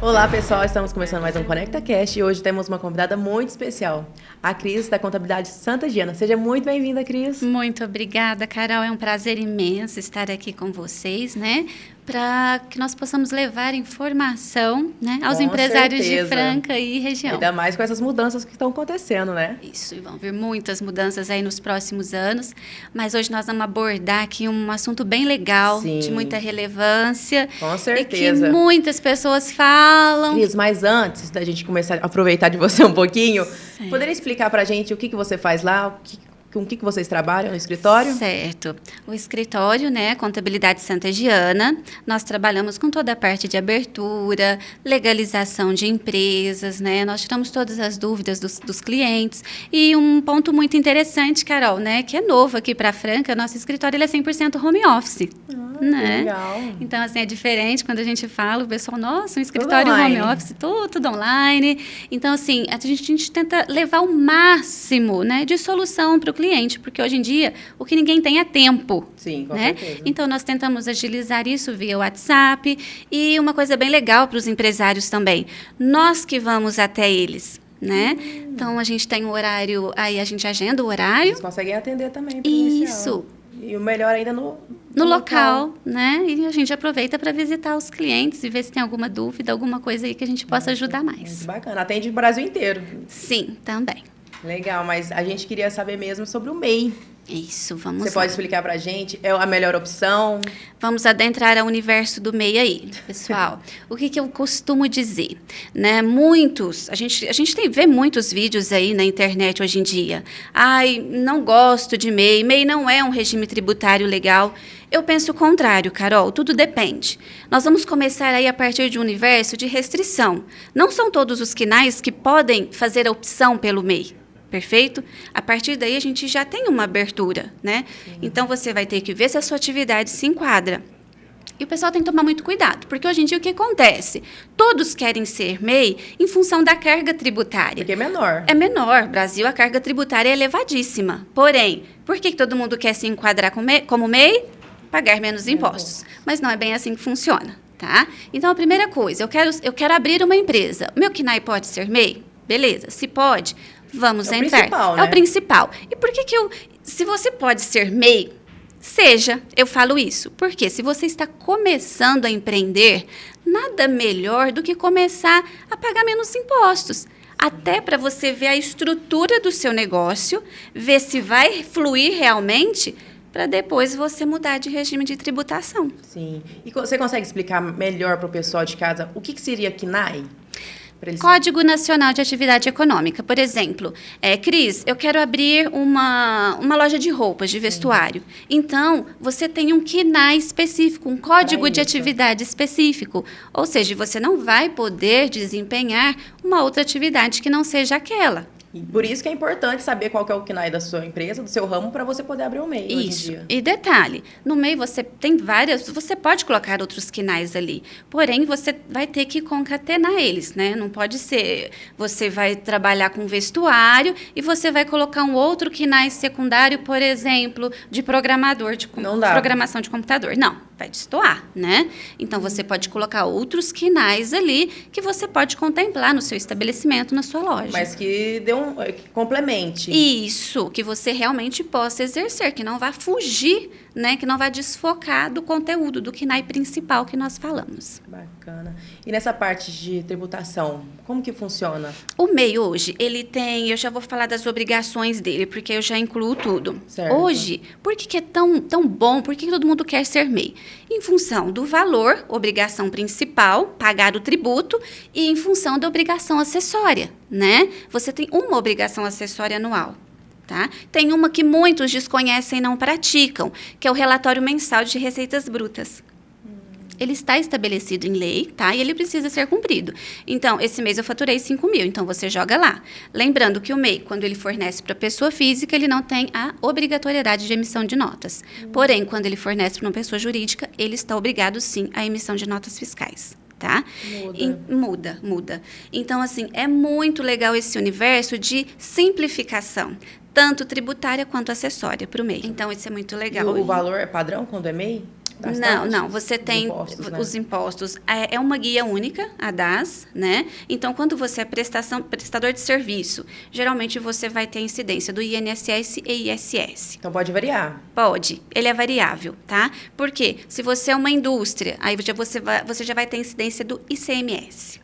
Olá pessoal, estamos começando mais um ConectaCast e hoje temos uma convidada muito especial, a Cris da Contabilidade Santa Giana. Seja muito bem-vinda, Cris. Muito obrigada, Carol. É um prazer imenso estar aqui com vocês, né? Para que nós possamos levar informação, né, aos empresários de Franca e região. Ainda mais com essas mudanças que estão acontecendo, né? Isso, e vão vir muitas mudanças aí nos próximos anos, mas hoje nós vamos abordar aqui um assunto bem legal, Sim. de muita relevância. Com certeza. E que muitas pessoas falam. Cris, mas antes da gente começar a aproveitar de você um pouquinho, Certo. Poderia explicar pra gente o que você faz lá, com o que vocês trabalham no escritório? Certo. O escritório, né, Contabilidade Santa Giana, nós trabalhamos com toda a parte de abertura, legalização de empresas, né, nós tiramos todas as dúvidas dos clientes. E um ponto muito interessante, Carol, né, que é novo aqui para Franca, nosso escritório ele é 100% home office. Né? Legal. Então, assim, é diferente quando a gente fala, o pessoal, nossa, um escritório online. home office, tudo online. Então, assim, a gente tenta levar o máximo, né, de solução para o cliente, porque hoje em dia o que ninguém tem é tempo. Sim, com né? certeza. Então, nós tentamos agilizar isso via WhatsApp e uma coisa bem legal para os empresários também, nós que vamos até eles. Né? Então, a gente tem um horário, aí a gente agenda o horário. Vocês conseguem atender também presencial. Isso. E o melhor ainda no local, né? E a gente aproveita para visitar os clientes e ver se tem alguma dúvida, alguma coisa aí que a gente possa ajudar mais. Muito bacana. Atende o Brasil inteiro. Sim, também. Legal, mas a gente queria saber mesmo sobre o MEI. Isso, vamos Você lá. pode explicar pra gente? É a melhor opção? Vamos adentrar ao universo do MEI aí, pessoal. O que eu costumo dizer? Né? A gente vê muitos vídeos aí na internet hoje em dia. Ai, não gosto de MEI, MEI não é um regime tributário legal. Eu penso o contrário, Carol, tudo depende. Nós vamos começar aí a partir de um universo de restrição. Não são todos os quinais que podem fazer a opção pelo MEI. Perfeito? A partir daí, a gente já tem uma abertura, né? Então, você vai ter que ver se a sua atividade se enquadra. E o pessoal tem que tomar muito cuidado, porque hoje em dia o que acontece? Todos querem ser MEI em função da carga tributária. Porque é menor. É menor. Brasil, a carga tributária é elevadíssima. Porém, por que todo mundo quer se enquadrar como MEI? Pagar menos impostos. Mas não é bem assim que funciona, tá? Então, a primeira coisa, eu quero abrir uma empresa. O meu KNAI pode ser MEI? Beleza, se pode, vamos entrar. Principal, né? É o principal. E por que se você pode ser MEI, seja, eu falo isso, porque se você está começando a empreender, nada melhor do que começar a pagar menos impostos. Até para você ver a estrutura do seu negócio, ver se vai fluir realmente, para depois você mudar de regime de tributação. Sim. E você consegue explicar melhor para o pessoal de casa o que seria KNAI? Código Nacional de Atividade Econômica. Por exemplo, Cris, eu quero abrir uma loja de roupas, de vestuário. Então, você tem um KNAI específico, um código de atividade específico. Ou seja, você não vai poder desempenhar uma outra atividade que não seja aquela. E por isso que é importante saber qual que é o KNAI da sua empresa, do seu ramo, para você poder abrir o MEI hoje em Isso. dia. E detalhe, no MEI você tem você pode colocar outros KNAIs ali, porém você vai ter que concatenar eles, né? Não pode ser, você vai trabalhar com vestuário e você vai colocar um outro KNAI secundário, por exemplo, de programador, de programação de computador. Não, vai destoar, né? Então, você pode colocar outros KNAIs ali que você pode contemplar no seu estabelecimento, na sua loja. Mas que que complemente. Isso, que você realmente possa exercer, que não vá fugir, né? Que não vá desfocar do conteúdo, do KNAI principal que nós falamos. Bacana. E nessa parte de tributação, como que funciona? O MEI hoje, ele tem, eu já vou falar das obrigações dele, porque eu já incluo tudo. Certo. Hoje, por que é tão bom, por que todo mundo quer ser MEI? Em função do valor, obrigação principal, pagar o tributo, e em função da obrigação acessória, né? Você tem uma obrigação acessória anual. Tá? Tem uma que muitos desconhecem e não praticam, que é o relatório mensal de receitas brutas. Ele está estabelecido em lei, tá? E ele precisa ser cumprido. Então, esse mês eu faturei 5 mil, então você joga lá. Lembrando que o MEI, quando ele fornece para pessoa física, ele não tem a obrigatoriedade de emissão de notas. Porém, quando ele fornece para uma pessoa jurídica, ele está obrigado, sim, à emissão de notas fiscais. Tá? Muda. Então, assim, é muito legal esse universo de simplificação, tanto tributária quanto acessória para o MEI. Então, isso é muito legal. E o valor é padrão quando é MEI? das Não, taxas? não, você tem Impostos, né? os impostos. É uma guia única, a DAS, né? Então, quando você é prestador de serviço, geralmente você vai ter incidência do INSS e ISS. Então pode variar. Pode, ele é variável, tá? Porque se você é uma indústria, aí você já vai ter incidência do ICMS,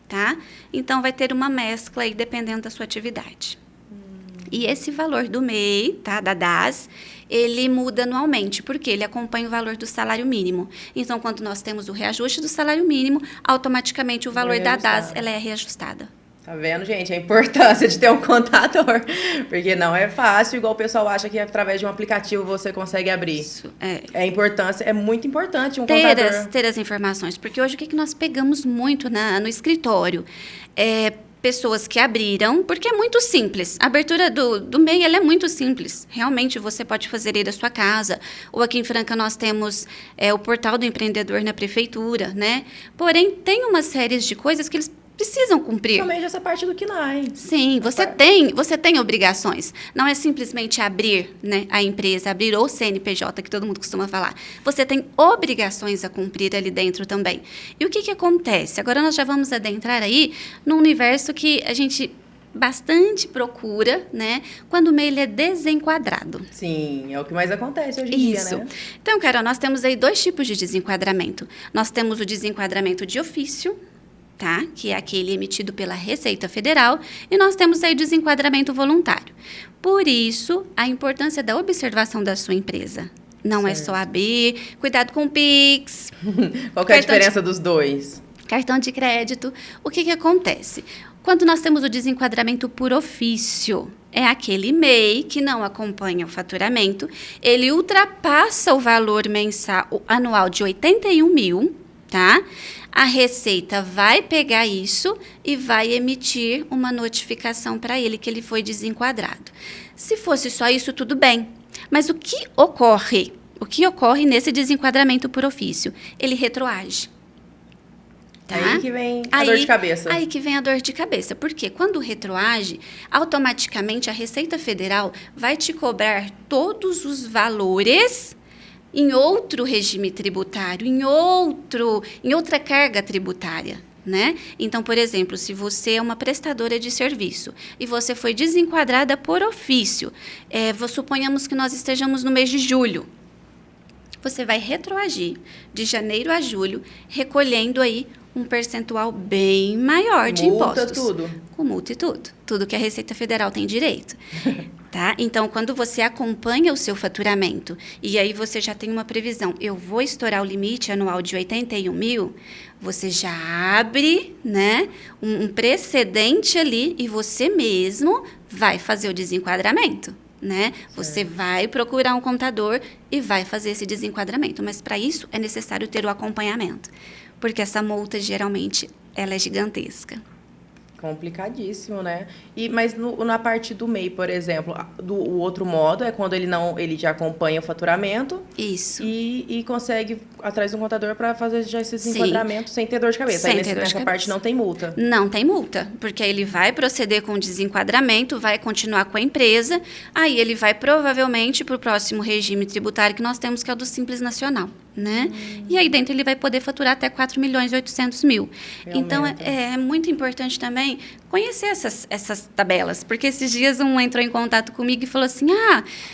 tá? Então, vai ter uma mescla aí dependendo da sua atividade. E esse valor do MEI, tá, da DAS, ele muda anualmente, porque ele acompanha o valor do salário mínimo. Então, quando nós temos o reajuste do salário mínimo, automaticamente o valor da DAS ela é reajustada. Tá vendo, gente? A importância de ter um contador. Porque não é fácil, igual o pessoal acha que através de um aplicativo você consegue abrir. Isso, é. É muito importante um contador. Ter as informações, porque hoje o que nós pegamos muito no escritório? Pessoas que abriram, porque é muito simples. A abertura do MEI ela é muito simples. Realmente, você pode fazer aí da sua casa. Ou aqui em Franca nós temos o portal do empreendedor na prefeitura, né? Porém, tem uma série de coisas que eles precisam cumprir. Principalmente essa parte do KNAI. Sim, você tem obrigações. Não é simplesmente abrir, né, a empresa, abrir o CNPJ, que todo mundo costuma falar. Você tem obrigações a cumprir ali dentro também. E o que acontece? Agora nós já vamos adentrar aí num universo que a gente bastante procura, né, quando o MEI ele é desenquadrado. Sim, é o que mais acontece hoje em dia, Isso. né? Então, Carol, nós temos aí 2 tipos de desenquadramento. Nós temos o desenquadramento de ofício, tá? Que é aquele emitido pela Receita Federal, e nós temos aí o desenquadramento voluntário. Por isso, a importância da observação da sua empresa. Não é só abrir, cuidado com o Pix. Qual que é a diferença dos dois? Cartão de crédito. O que acontece? Quando nós temos o desenquadramento por ofício, é aquele MEI que não acompanha o faturamento, ele ultrapassa o valor anual de 81 mil, tá? A Receita vai pegar isso e vai emitir uma notificação para ele que ele foi desenquadrado. Se fosse só isso, tudo bem. Mas o que ocorre? O que ocorre nesse desenquadramento por ofício? Ele retroage. Tá? Aí que vem a dor de cabeça. Aí que vem a dor de cabeça. Porque quando retroage, automaticamente a Receita Federal vai te cobrar todos os valores em outro regime tributário, em outra carga tributária, né? Então, por exemplo, se você é uma prestadora de serviço e você foi desenquadrada por ofício, suponhamos que nós estejamos no mês de julho, você vai retroagir de janeiro a julho, recolhendo aí um percentual bem maior de impostos. Tudo. Com multa e tudo. Tudo que a Receita Federal tem direito. Tá? Então, quando você acompanha o seu faturamento e aí você já tem uma previsão, eu vou estourar o limite anual de 81 mil, você já abre, né, um precedente ali e você mesmo vai fazer o desenquadramento. Né? Você vai procurar um contador e vai fazer esse desenquadramento. Mas, para isso, é necessário ter o acompanhamento. Porque essa multa, geralmente, ela é gigantesca. Complicadíssimo, né? Mas na parte do MEI, por exemplo, o outro modo é quando ele já acompanha o faturamento. Isso. E consegue, atrás de um contador, para fazer já esse desenquadramento sem ter dor de cabeça. Aí nessa parte não tem multa. Não tem multa, porque aí ele vai proceder com o desenquadramento, vai continuar com a empresa, aí ele vai provavelmente para o próximo regime tributário que nós temos, que é o do Simples Nacional. Né? E aí dentro ele vai poder faturar até 4.800.000. Então, é muito importante também conhecer essas tabelas, porque esses dias um entrou em contato comigo e falou assim,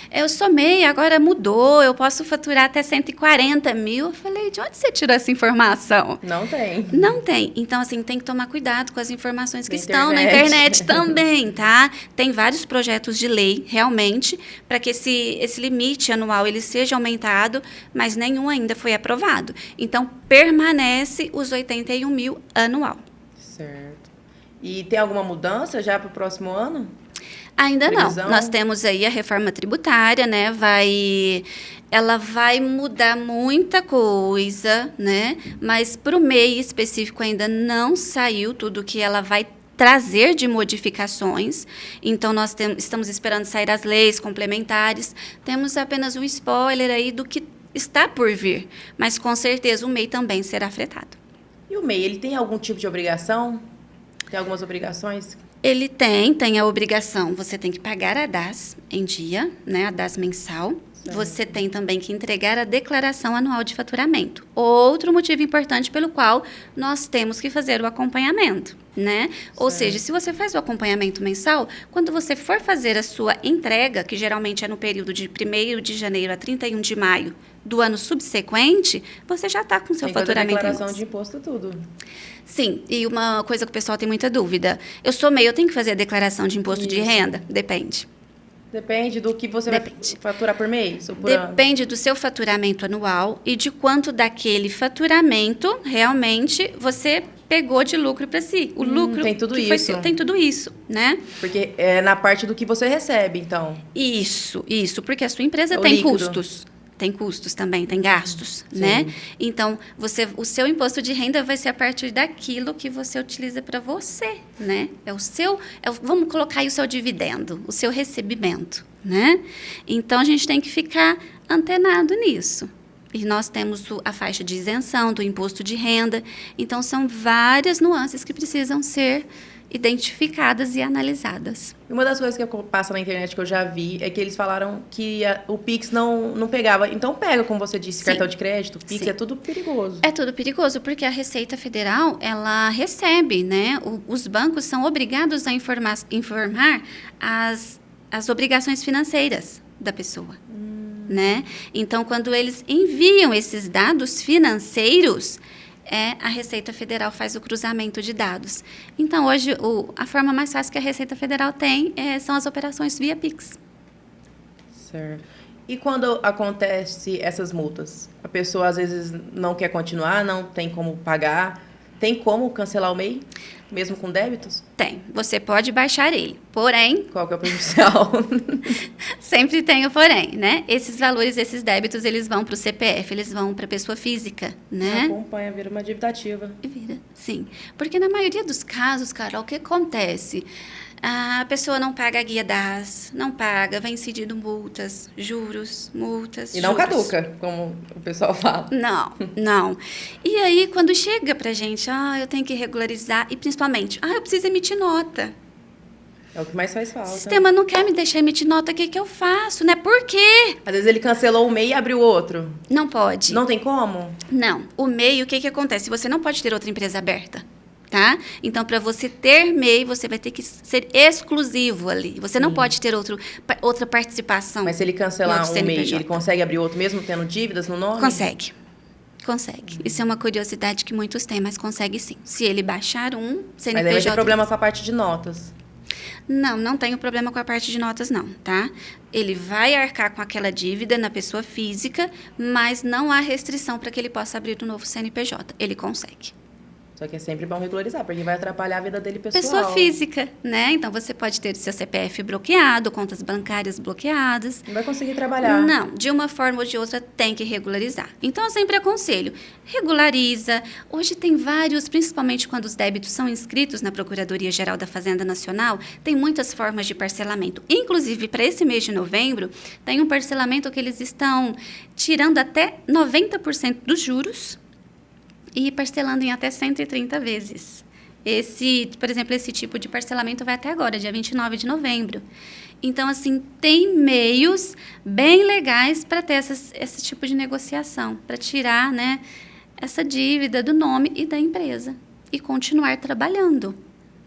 eu sou MEI, agora mudou, eu posso faturar até 140 mil. Eu falei, de onde você tirou essa informação? Não tem. Não tem. Então, assim, tem que tomar cuidado com as informações que estão na internet também, tá? Tem vários projetos de lei, realmente, para que esse limite anual ele seja aumentado, mas nenhum ainda foi aprovado. Então, permanece os 81 mil anual. Certo. E tem alguma mudança já para o próximo ano? Ainda Previsão? não. Nós temos aí a reforma tributária, né? Ela vai mudar muita coisa, né? Mas para o MEI específico ainda não saiu tudo que ela vai trazer de modificações. Então, nós estamos esperando sair as leis complementares. Temos apenas um spoiler aí do que está por vir, mas com certeza o MEI também será afetado. E o MEI, ele tem algum tipo de obrigação? Tem algumas obrigações? Ele tem a obrigação, você tem que pagar a DAS em dia, né, a DAS mensal. Certo. Você tem também que entregar a declaração anual de faturamento. Outro motivo importante pelo qual nós temos que fazer o acompanhamento, né? Ou seja, se você faz o acompanhamento mensal, quando você for fazer a sua entrega, que geralmente é no período de 1º de janeiro a 31 de maio do ano subsequente, você já está com seu Tem que fazer faturamento em declaração mãos. de imposto tudo. Sim, e uma coisa que o pessoal tem muita dúvida. Eu sou MEI, eu tenho que fazer a declaração de imposto de Isso. renda? Depende. Depende do que você Depende. vai faturar por mês ou por ano. Depende do seu faturamento anual e de quanto daquele faturamento realmente você pegou de lucro para si. O lucro tem tudo que foi isso. seu, tem tudo isso, né? Porque é na parte do que você recebe, então. Isso, porque a sua empresa É o tem líquido. custos. Tem custos também, tem gastos, né? Então, o seu imposto de renda vai ser a partir daquilo que você utiliza para você, né? Vamos colocar aí o seu dividendo, o seu recebimento, né? Então, a gente tem que ficar antenado nisso. E nós temos a faixa de isenção do imposto de renda. Então, são várias nuances que precisam ser identificadas e analisadas. Uma das coisas que passa na internet que eu já vi é que eles falaram que o Pix não pegava. Então pega, como você disse, Sim. cartão de crédito, Pix, Sim. é tudo perigoso. É tudo perigoso, porque a Receita Federal, ela recebe, né? Os bancos são obrigados a informar as obrigações financeiras da pessoa, né? Então, quando eles enviam esses dados financeiros, a Receita Federal faz o cruzamento de dados. Então, hoje, a forma mais fácil que a Receita Federal tem são as operações via Pix. Certo. E quando acontece essas multas? A pessoa, às vezes, não quer continuar, não tem como pagar. Tem como cancelar o MEI, mesmo com débitos? Tem. Você pode baixar ele. Porém, Qual que é o prejudicial? sempre tem o porém, né? Esses valores, esses débitos, eles vão para o CPF, eles vão para a pessoa física, né? Acompanha, vira uma dívida ativa. Vira, sim. Porque na maioria dos casos, Carol, o que acontece? A pessoa não paga a guia DAS, não paga, vem incidindo multas, juros, multas, E não juros. caduca, como o pessoal fala. Não. E aí, quando chega pra gente, eu tenho que regularizar, e principalmente, eu preciso emitir nota. É o que mais faz falta. O sistema não quer me deixar emitir nota, o que eu faço, né? Por quê? Às vezes ele cancelou o MEI e abriu outro. Não pode. Não tem como? Não. O MEI, o que acontece? Você não pode ter outra empresa aberta. Tá? Então, para você ter MEI, você vai ter que ser exclusivo ali. Você não pode ter outra participação. Mas se ele cancelar outro um MEI, CNPJ. ele consegue abrir outro mesmo tendo dívidas no nome? Consegue. Isso é uma curiosidade que muitos têm, mas consegue sim. Se ele baixar um CNPJ... Mas aí vai ter problema com a parte de notas. Não tenho problema com a parte de notas, não, tá? Ele vai arcar com aquela dívida na pessoa física, mas não há restrição para que ele possa abrir um novo CNPJ. Ele consegue. Só que é sempre bom regularizar, porque vai atrapalhar a vida dele pessoal. Pessoa física, né? Então, você pode ter seu CPF bloqueado, contas bancárias bloqueadas. Não vai conseguir trabalhar. Não, de uma forma ou de outra tem que regularizar. Então, eu sempre aconselho, regulariza. Hoje tem vários, principalmente quando os débitos são inscritos na Procuradoria-Geral da Fazenda Nacional, tem muitas formas de parcelamento. Inclusive, para esse mês de novembro, tem um parcelamento que eles estão tirando até 90% dos juros e parcelando em até 130 vezes. Por exemplo, esse tipo de parcelamento vai até agora, dia 29 de novembro. Então, assim, tem meios bem legais para ter esse tipo de negociação, para tirar, né, essa dívida do nome e da empresa e continuar trabalhando,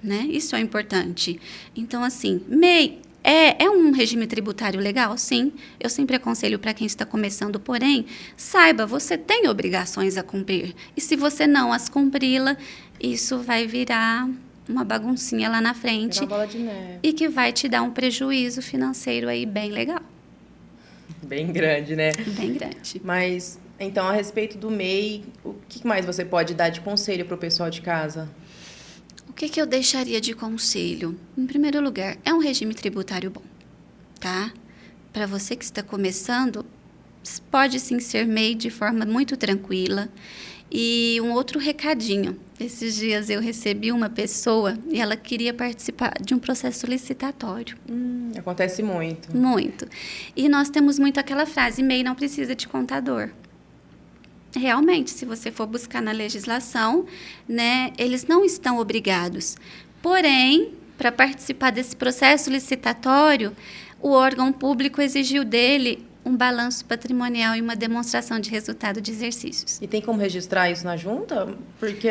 né? Isso é importante. Então, assim, MEI é um regime tributário legal? Sim. Eu sempre aconselho para quem está começando, porém, saiba, você tem obrigações a cumprir. E se você não as cumpri-la, isso vai virar uma baguncinha lá na frente. Uma bola de neve. E que vai te dar um prejuízo financeiro aí bem legal. Bem grande, né? Bem grande. Mas, então, a respeito do MEI, o que mais você pode dar de conselho para o pessoal de casa? O que eu deixaria de conselho? Em primeiro lugar, é um regime tributário bom, tá? Para você que está começando, pode sim ser MEI de forma muito tranquila. E um outro recadinho. Esses dias eu recebi uma pessoa e ela queria participar de um processo licitatório. Acontece muito. Muito. E nós temos muito aquela frase, MEI não precisa de contador. Realmente, se você for buscar na legislação, né, eles não estão obrigados. Porém, para participar desse processo licitatório, o órgão público exigiu dele um balanço patrimonial e uma demonstração de resultado de exercícios. E tem como registrar isso na junta? Porque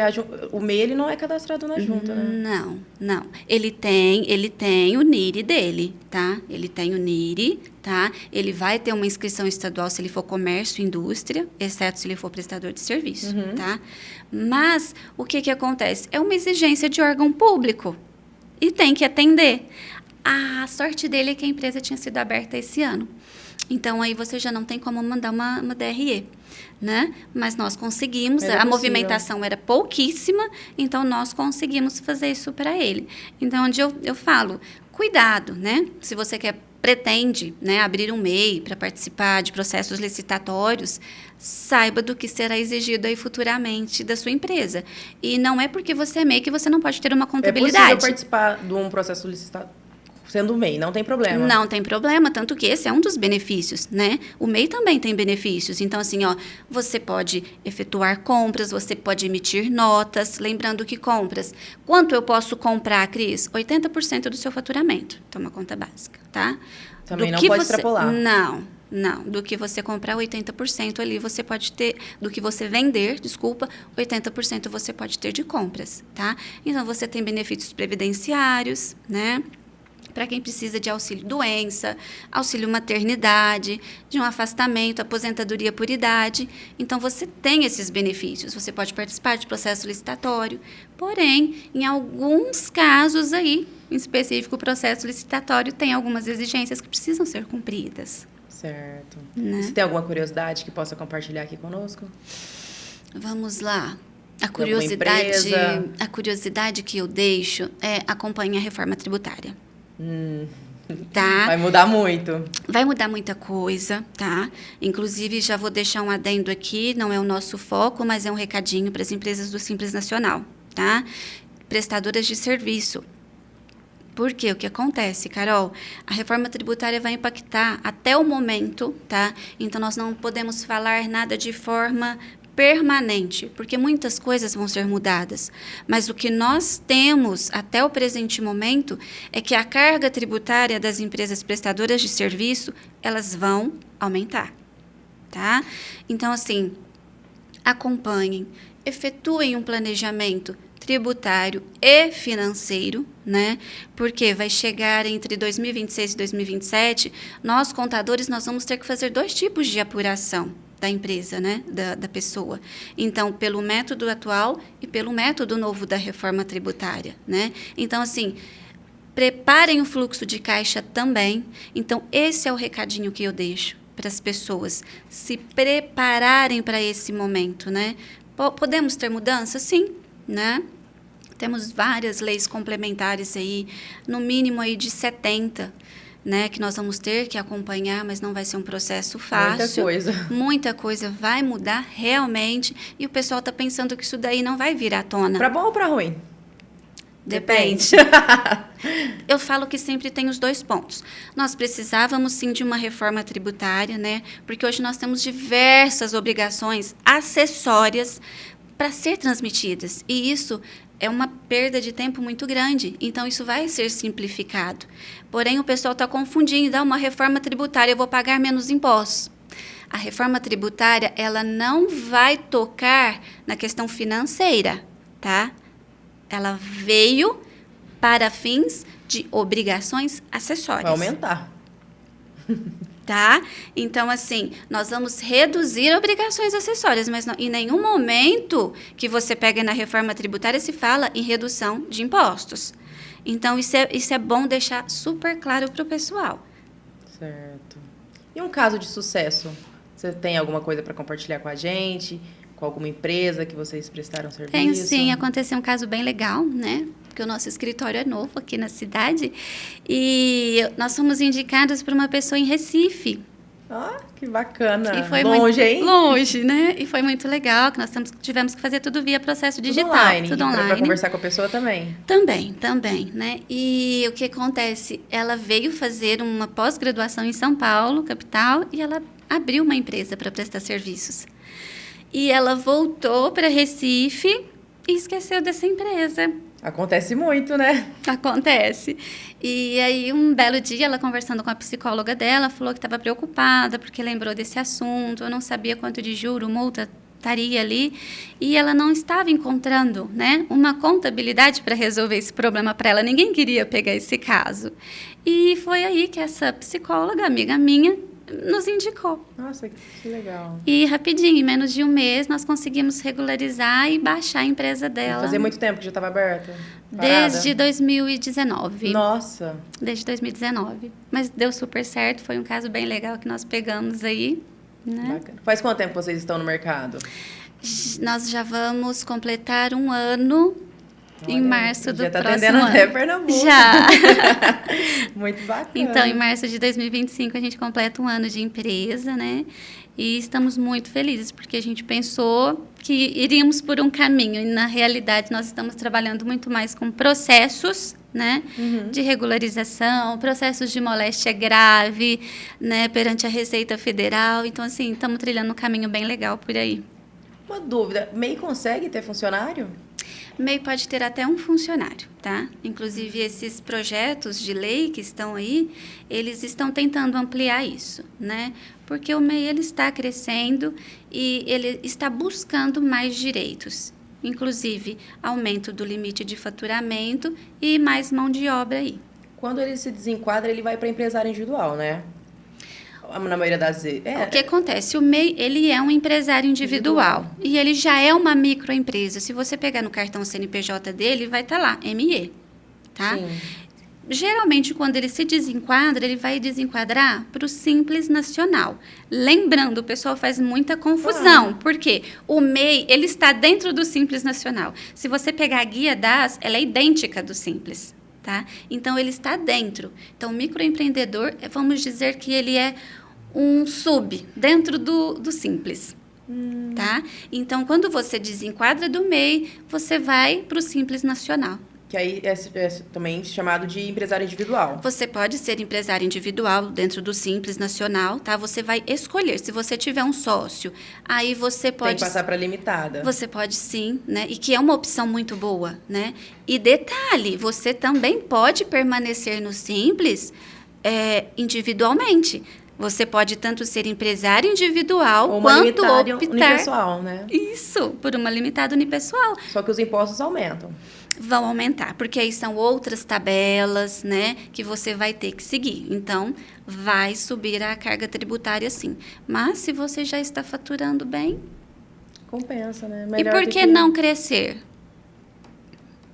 o MEI ele não é cadastrado na junta, né? Não. Ele tem o NIRI dele, tá? Ele tem o NIRI, tá? Ele vai ter uma inscrição estadual se ele for comércio e indústria, exceto se ele for prestador de serviço, tá? Mas o que acontece? É uma exigência de órgão público e tem que atender. A sorte dele é que a empresa tinha sido aberta esse ano. Então, aí você já não tem como mandar uma DRE, né? Mas nós conseguimos, a movimentação era pouquíssima, então nós conseguimos fazer isso para ele. Então, onde eu falo, cuidado, né? Se você pretende, né, abrir um MEI para participar de processos licitatórios, saiba do que será exigido aí futuramente da sua empresa. E não é porque você é MEI que você não pode ter uma contabilidade. É possível participar de um processo licitatório sendo MEI, não tem problema. Não tem problema, tanto que esse é um dos benefícios, né? O MEI também tem benefícios. Então, assim, você pode efetuar compras, você pode emitir notas. Lembrando que compras, quanto eu posso comprar, Cris? 80% do seu faturamento. Então, uma conta básica, tá? Também não pode extrapolar. Não. Do que você comprar, 80% ali você pode ter, do que você vender, 80% você pode ter de compras, tá? Então, você tem benefícios previdenciários, né? Para quem precisa de auxílio doença, auxílio maternidade, de um afastamento, aposentadoria por idade. Então, você tem esses benefícios. Você pode participar de processo licitatório. Porém, em alguns casos aí, em específico, o processo licitatório tem algumas exigências que precisam ser cumpridas. Certo. Né? Você tem alguma curiosidade que possa compartilhar aqui conosco? Vamos lá. A curiosidade que eu deixo é acompanhar a reforma tributária. Tá? Vai mudar muito. Vai mudar muita coisa, tá? Inclusive, já vou deixar um adendo aqui, não é o nosso foco, mas é um recadinho para as empresas do Simples Nacional, tá? Prestadoras de serviço. Por quê? O que acontece, Carol? A reforma tributária vai impactar até o momento, tá? Então, nós não podemos falar nada de forma permanente, porque muitas coisas vão ser mudadas. Mas o que nós temos até o presente momento é que a carga tributária das empresas prestadoras de serviço, elas vão aumentar, tá? Então, assim, acompanhem, efetuem um planejamento tributário e financeiro, né? Porque vai chegar entre 2026 e 2027, nós, contadores, nós vamos ter que fazer 2 tipos de apuração da empresa, né, da pessoa. Então, pelo método atual e pelo método novo da reforma tributária, né? Então, assim, preparem o fluxo de caixa também. Então, esse é o recadinho que eu deixo para as pessoas se prepararem para esse momento, né? Podemos ter mudanças? Sim, né? Temos várias leis complementares aí, no mínimo aí de 70, né, que nós vamos ter que acompanhar, mas não vai ser um processo fácil. Muita coisa vai mudar realmente, e o pessoal está pensando que isso daí não vai vir à tona. Para bom ou para ruim? Depende. Eu falo que sempre tem os 2 pontos. Nós precisávamos, sim, de uma reforma tributária, né, porque hoje nós temos diversas obrigações acessórias para ser transmitidas, e isso é uma perda de tempo muito grande. Então, isso vai ser simplificado. Porém, o pessoal está confundindo. Uma reforma tributária, eu vou pagar menos impostos. A reforma tributária, ela não vai tocar na questão financeira, tá? Ela veio para fins de obrigações acessórias. Vai aumentar. Tá? Então, assim, nós vamos reduzir obrigações acessórias, mas não, em nenhum momento que você pega na reforma tributária se fala em redução de impostos. Então, isso é bom deixar super claro para o pessoal. Certo. E um caso de sucesso? Você tem alguma coisa para compartilhar com a gente? Com alguma empresa que vocês prestaram serviço? Tem, sim. Aconteceu um caso bem legal, né? Porque o nosso escritório é novo aqui na cidade. E nós fomos indicados por uma pessoa em Recife. Ah, que bacana. E foi longe, hein? Longe, né? E foi muito legal, que nós tivemos que fazer tudo via processo digital. Tudo online. Para conversar com a pessoa também? Também, né? E o que acontece? Ela veio fazer uma pós-graduação em São Paulo, capital, e ela abriu uma empresa para prestar serviços. E ela voltou para Recife e esqueceu dessa empresa. Acontece muito, né? Acontece. E aí, um belo dia, ela conversando com a psicóloga dela, falou que estava preocupada porque lembrou desse assunto, eu não sabia quanto de juro, multa estaria ali, e ela não estava encontrando, né, uma contabilidade para resolver esse problema para ela. Ninguém queria pegar esse caso. E foi aí que essa psicóloga, amiga minha, nos indicou. Nossa, que legal. E rapidinho, em menos de um mês, nós conseguimos regularizar e baixar a empresa dela. Fazia muito tempo que já estava aberta? Parada? Desde 2019. Nossa. Desde 2019. Mas deu super certo, foi um caso bem legal que nós pegamos aí, né? Bacana. Faz quanto tempo vocês estão no mercado? Nós já vamos completar um ano em março do já tá próximo atendendo ano. até Pernambuco. Já! Muito bacana. Então, em março de 2025, a gente completa um ano de empresa, né? E estamos muito felizes, porque a gente pensou que iríamos por um caminho. E, na realidade, nós estamos trabalhando muito mais com processos, né? De regularização, processos de moléstia grave, né? Perante a Receita Federal. Então, assim, estamos trilhando um caminho bem legal por aí. Uma dúvida, MEI consegue ter funcionário? MEI pode ter até um funcionário, tá? Inclusive, esses projetos de lei que estão aí, eles estão tentando ampliar isso, né? Porque o MEI, ele está crescendo e ele está buscando mais direitos. Inclusive, aumento do limite de faturamento e mais mão de obra aí. Quando ele se desenquadra, ele vai para empresário individual, né? Na maioria das vezes. O que acontece? O MEI, ele é um empresário individual e ele já é uma microempresa. Se você pegar no cartão CNPJ dele, vai estar lá, ME, tá? Sim. Geralmente, quando ele se desenquadra, ele vai desenquadrar para o Simples Nacional. Lembrando, o pessoal faz muita confusão, porque o MEI, ele está dentro do Simples Nacional. Se você pegar a guia DAS, ela é idêntica do Simples, tá? Então, ele está dentro. Então, o microempreendedor, vamos dizer que ele é um sub dentro do Simples, tá? Então, quando você desenquadra do MEI, você vai para o Simples Nacional. Que aí é também chamado de empresário individual. Você pode ser empresário individual dentro do Simples Nacional, tá? Você vai escolher. Se você tiver um sócio, aí você pode... Tem que passar para limitada. Você pode sim, né? E que é uma opção muito boa, né? E detalhe, você também pode permanecer no Simples individualmente. Você pode tanto ser empresário individual ou uma quanto limitada optar... unipessoal, né? Isso, por uma limitada unipessoal. Só que os impostos aumentam. Vão aumentar, porque aí são outras tabelas, né, que você vai ter que seguir. Então, vai subir a carga tributária, sim. Mas, se você já está faturando bem... Compensa, né? E por que não crescer?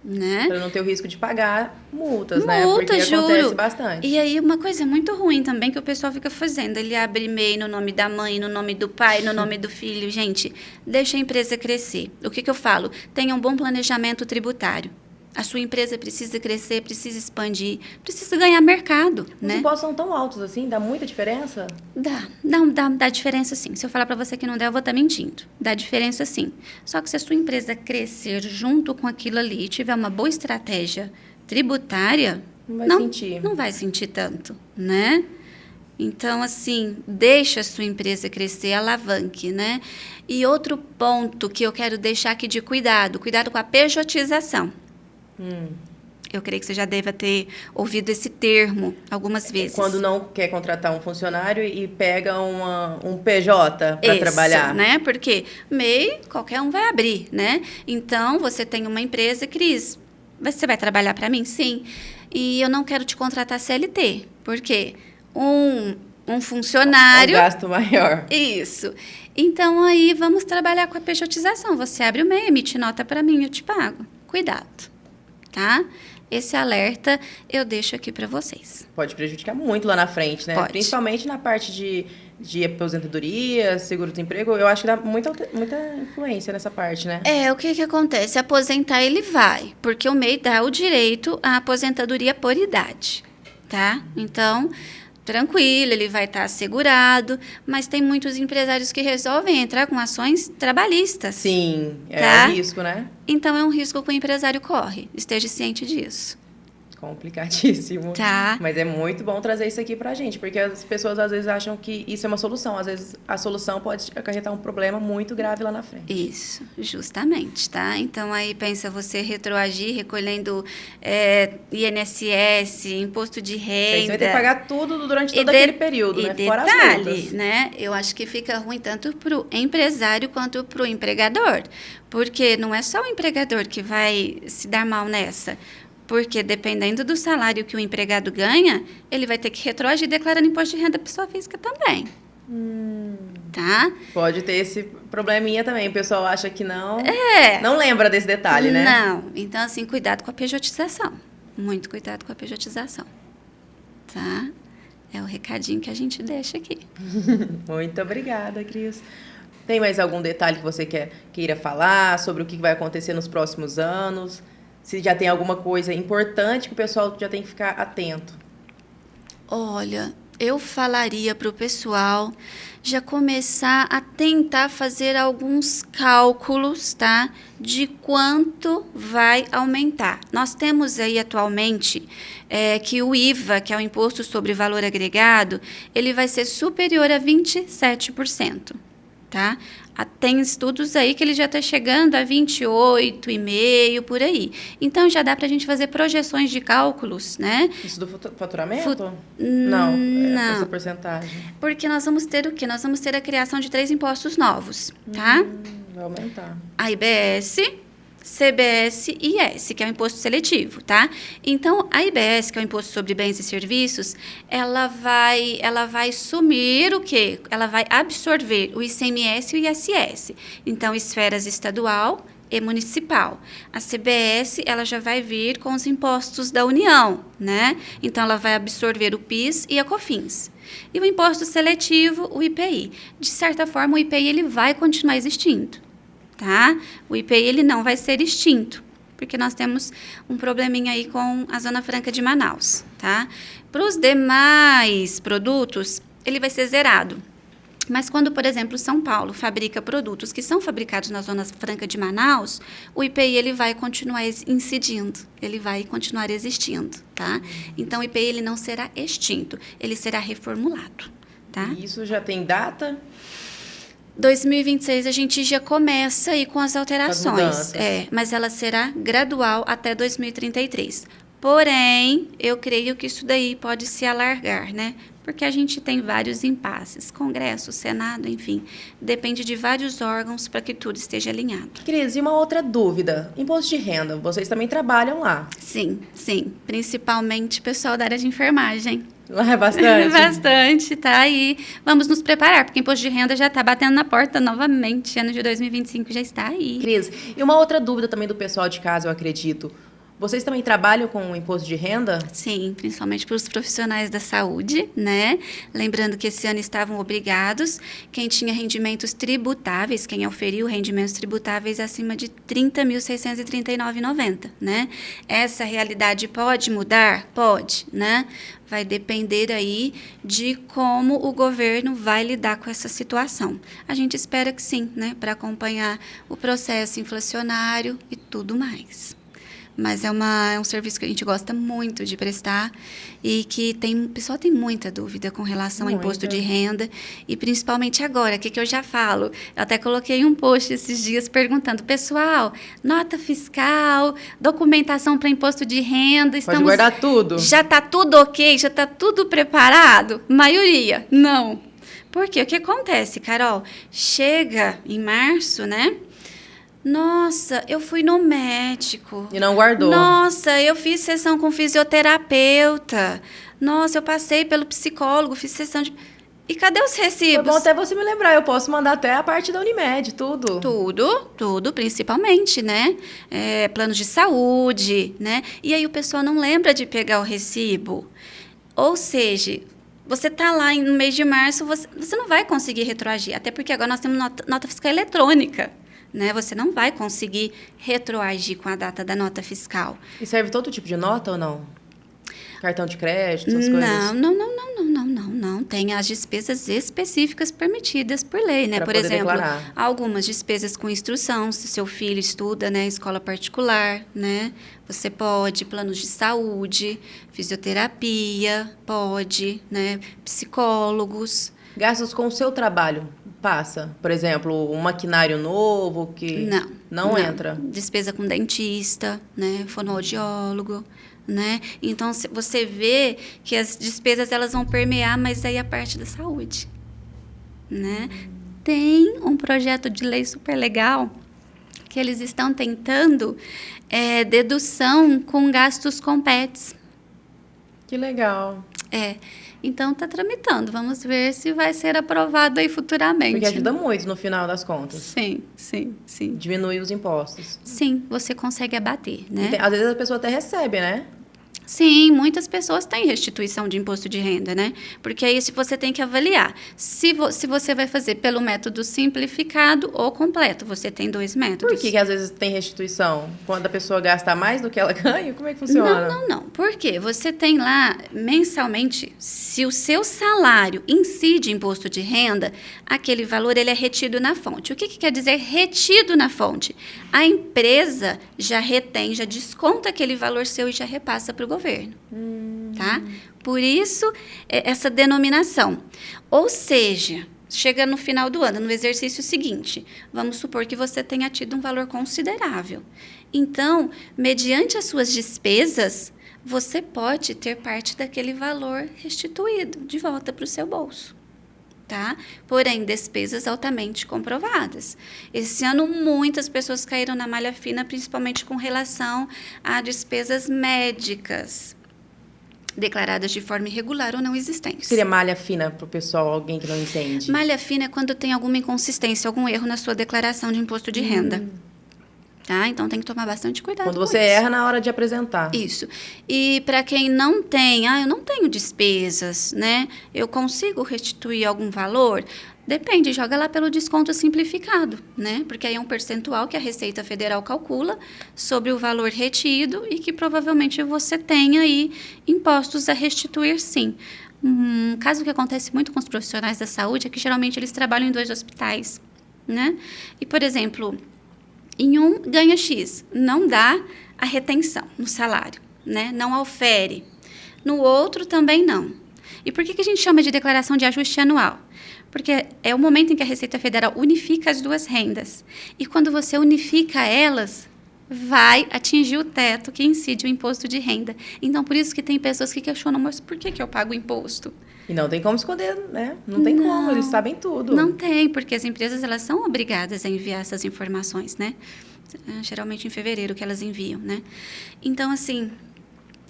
Né? Para não ter o risco de pagar multas, né? Multa, Porque juro. acontece bastante. E aí, uma coisa muito ruim também que o pessoal fica fazendo. Ele abre MEI no nome da mãe, no nome do pai, no nome do filho. Gente, deixa a empresa crescer. O que eu falo? Tenha um bom planejamento tributário. A sua empresa precisa crescer, precisa expandir, precisa ganhar mercado, Os né? impostos são tão altos assim? Dá muita diferença? Dá diferença sim. Se eu falar para você que não der, eu vou estar mentindo. Dá diferença sim. Só que se a sua empresa crescer junto com aquilo ali e tiver uma boa estratégia tributária, não vai sentir tanto, né? Então, assim, deixa a sua empresa crescer, alavanque, né? E outro ponto que eu quero deixar aqui de cuidado com a pejotização. Eu creio que você já deve ter ouvido esse termo algumas vezes. Quando não quer contratar um funcionário e pega um PJ para trabalhar. Né? Porque MEI, qualquer um vai abrir, né? Então, você tem uma empresa, Cris, você vai trabalhar para mim? Sim. E eu não quero te contratar CLT, porque um funcionário... Um gasto maior. Isso. Então, aí, vamos trabalhar com a pejotização. Você abre o MEI, emite nota para mim, eu te pago. Cuidado. Tá? Esse alerta eu deixo aqui para vocês. Pode prejudicar muito lá na frente, né? Pode. Principalmente na parte de aposentadoria, seguro-desemprego. Eu acho que dá muita influência nessa parte, né? O que acontece? Aposentar ele vai, porque o MEI dá o direito à aposentadoria por idade, tá? Então, tranquilo, ele vai estar assegurado, mas tem muitos empresários que resolvem entrar com ações trabalhistas. Sim, tá? Um risco, né? Então, é um risco que o empresário corre. Esteja ciente disso. Complicadíssimo. Tá. Mas é muito bom trazer isso aqui pra gente, porque as pessoas às vezes acham que isso é uma solução. Às vezes a solução pode acarretar um problema muito grave lá na frente. Isso, justamente, tá? Então, aí pensa você retroagir, recolhendo INSS, imposto de renda. Aí você vai ter que pagar tudo durante todo aquele período, né? E Fora as detalhe, multas. né? Eu acho que fica ruim tanto para o empresário quanto para o empregador. Porque não é só o empregador que vai se dar mal nessa. Porque dependendo do salário que o empregado ganha, ele vai ter que retroagir declarando imposto de renda pessoa física também. Tá? Pode ter esse probleminha também. O pessoal acha que não. É. Não lembra desse detalhe, né? Não. Então, assim, cuidado com a pejotização. Muito cuidado com a pejotização. Tá? É o recadinho que a gente deixa aqui. Muito obrigada, Cris. Tem mais algum detalhe que você queira falar sobre o que vai acontecer nos próximos anos? Se já tem alguma coisa importante que o pessoal já tem que ficar atento. Olha, eu falaria para o pessoal já começar a tentar fazer alguns cálculos, tá? De quanto vai aumentar. Nós temos aí atualmente que o IVA, que é o Imposto sobre Valor Agregado, ele vai ser superior a 27%, tá? Tem estudos aí que ele já está chegando a 28,5% por aí. Então, já dá para a gente fazer projeções de cálculos, né? Isso do faturamento? Não, Não. essa porcentagem. Porque nós vamos ter o quê? Nós vamos ter a criação de 3 impostos novos, tá? Vai aumentar. A IBS, CBS e IS, que é o imposto seletivo, tá? Então, a IBS, que é o imposto sobre bens e serviços, ela vai sumir o quê? Ela vai absorver o ICMS e o ISS. Então, esferas estadual e municipal. A CBS, ela já vai vir com os impostos da União, né? Então, ela vai absorver o PIS e a COFINS. E o imposto seletivo, o IPI. De certa forma, o IPI ele vai continuar existindo. Tá? O IPI ele não vai ser extinto, porque nós temos um probleminha aí com a Zona Franca de Manaus, tá? Para os demais produtos, ele vai ser zerado. Mas quando, por exemplo, São Paulo fabrica produtos que são fabricados na Zona Franca de Manaus, o IPI ele vai continuar incidindo, ele vai continuar existindo, tá? Então, o IPI ele não será extinto, ele será reformulado, tá? E isso já tem data? 2026 a gente já começa aí com as alterações, mudanças. mas ela será gradual até 2033. Porém, eu creio que isso daí pode se alargar, né? Porque a gente tem vários impasses, Congresso, Senado, enfim, depende de vários órgãos para que tudo esteja alinhado. Cris, e uma outra dúvida. Imposto de renda, vocês também trabalham lá. Sim, principalmente o pessoal da área de enfermagem. Lá é bastante? Bastante, tá aí. Vamos nos preparar, porque o imposto de renda já está batendo na porta novamente. Ano de 2025 já está aí. Cris, e uma outra dúvida também do pessoal de casa, eu acredito. Vocês também trabalham com o imposto de renda? Sim, principalmente para os profissionais da saúde, né? Lembrando que esse ano estavam obrigados, quem tinha rendimentos tributáveis, quem auferiu rendimentos tributáveis acima de R$ 30.639,90, né? Essa realidade pode mudar? Pode, né? Vai depender aí de como o governo vai lidar com essa situação. A gente espera que sim, né? Para acompanhar o processo inflacionário e tudo mais. Mas é um serviço que a gente gosta muito de prestar e que o pessoal tem muita dúvida com relação ao imposto de renda e principalmente agora, o que eu já falo? Eu até coloquei um post esses dias perguntando, pessoal, nota fiscal, documentação para imposto de renda, Pode guardar tudo. Já está tudo ok? Já está tudo preparado? Maioria, não. Por quê? O que acontece, Carol? Chega em março, né? Nossa, eu fui no médico. E não guardou. Nossa, eu fiz sessão com fisioterapeuta. Nossa, eu passei pelo psicólogo, fiz sessão de... E cadê os recibos? Foi bom até você me lembrar, eu posso mandar até a parte da Unimed, tudo. Tudo, principalmente, né? Planos de saúde, né? E aí o pessoal não lembra de pegar o recibo. Ou seja... Você está lá no mês de março, você não vai conseguir retroagir. Até porque agora nós temos nota fiscal eletrônica. Né? Você não vai conseguir retroagir com a data da nota fiscal. E serve todo tipo de nota ou não? Cartão de crédito, essas coisas? Não. tem as despesas específicas permitidas por lei, né? Pra Por poder exemplo, declarar. algumas despesas com instrução, se seu filho estuda, né, escola particular, né? Você pode, planos de saúde, fisioterapia, pode, né? Psicólogos. Gastos com o seu trabalho, passa? Por exemplo, um maquinário novo que não entra? Despesa com dentista, né? Fonoaudiólogo, né? Então, você vê que as despesas elas vão permear, mas aí a parte da saúde, né? Tem um projeto de lei super legal que eles estão tentando dedução com gastos com pets. Que legal. Então, está tramitando. Vamos ver se vai ser aprovado aí futuramente. Porque ajuda muito no final das contas. Sim. Diminui os impostos. Sim, você consegue abater, né? Às vezes a pessoa até recebe, né? Sim, muitas pessoas têm restituição de imposto de renda, né? Porque aí você tem que avaliar se você vai fazer pelo método simplificado ou completo. Você tem 2 métodos. Por que às vezes tem restituição? Quando a pessoa gasta mais do que ela ganha? Como é que funciona? Não. Por quê? Você tem lá, mensalmente, se o seu salário incide imposto de renda, aquele valor ele é retido na fonte. O que quer dizer retido na fonte? A empresa já retém, já desconta aquele valor seu e já repassa para o governo, tá? Por isso, essa denominação. Ou seja, chega no final do ano, no exercício seguinte, vamos supor que você tenha tido um valor considerável. Então, mediante as suas despesas, você pode ter parte daquele valor restituído de volta para o seu bolso. Tá? Porém, despesas altamente comprovadas. Esse ano, muitas pessoas caíram na malha fina, principalmente com relação a despesas médicas, declaradas de forma irregular ou não existentes. Seria malha fina para o pessoal, alguém que não entende? Malha fina é quando tem alguma inconsistência, algum erro na sua declaração de imposto de renda. Tá? Então, tem que tomar bastante cuidado quando você erra na hora de apresentar. Isso. E para quem não tem, eu não tenho despesas, né? Eu consigo restituir algum valor? Depende, joga lá pelo desconto simplificado, né? Porque aí é um percentual que a Receita Federal calcula sobre o valor retido e que provavelmente você tem aí impostos a restituir, sim. Um caso que acontece muito com os profissionais da saúde é que geralmente eles trabalham em 2 hospitais, né? E, por exemplo, em um ganha X, não dá a retenção no salário, né? Não aufere. No outro também não. E por que a gente chama de declaração de ajuste anual? Porque é o momento em que a Receita Federal unifica as 2 rendas. E quando você unifica elas, vai atingir o teto que incide o imposto de renda. Então, por isso que tem pessoas que questionam, mas por que eu pago imposto? E não tem como esconder, né? Não tem como, eles sabem tudo. Não tem, porque as empresas elas são obrigadas a enviar essas informações, né? Geralmente em fevereiro que elas enviam, né? Então, assim,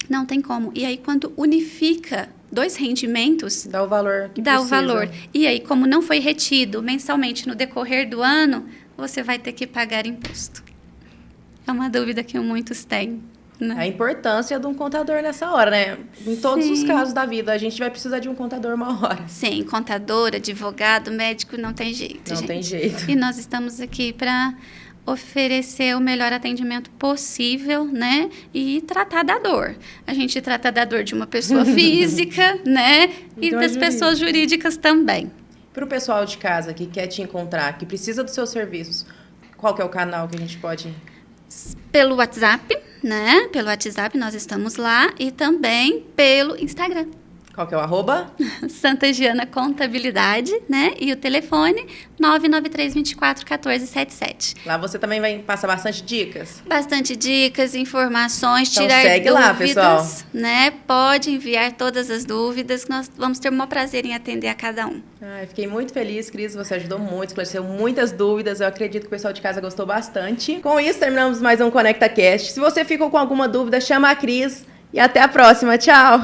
não tem como. E aí, quando unifica 2 rendimentos... Dá o valor que dá precisa. o valor. E aí, como não foi retido mensalmente no decorrer do ano, você vai ter que pagar imposto. É uma dúvida que muitos têm. Né? A importância de um contador nessa hora, né? Em todos os casos da vida, a gente vai precisar de um contador uma hora. Sim, contador, advogado, médico, não tem jeito, Não gente. tem jeito. E nós estamos aqui para oferecer o melhor atendimento possível, né? E tratar da dor. A gente trata da dor de uma pessoa física, né? E Então, das pessoas jurídicas também. Para o pessoal de casa que quer te encontrar, que precisa dos seus serviços, qual que é o canal que a gente pode... Pelo WhatsApp, né? Pelo WhatsApp nós estamos lá e também pelo Instagram. Qual que é o arroba? Santa Giana Contabilidade, né? E o telefone 993241477. Lá você também vai passar bastante dicas? Bastante dicas, informações, Então tirar segue dúvidas, lá, pessoal. Né? Pode enviar todas as dúvidas, que nós vamos ter o maior prazer em atender a cada um. Fiquei muito feliz, Cris, você ajudou muito, esclareceu muitas dúvidas, eu acredito que o pessoal de casa gostou bastante. Com isso, terminamos mais um ConectaCast. Se você ficou com alguma dúvida, chama a Cris e até a próxima. Tchau!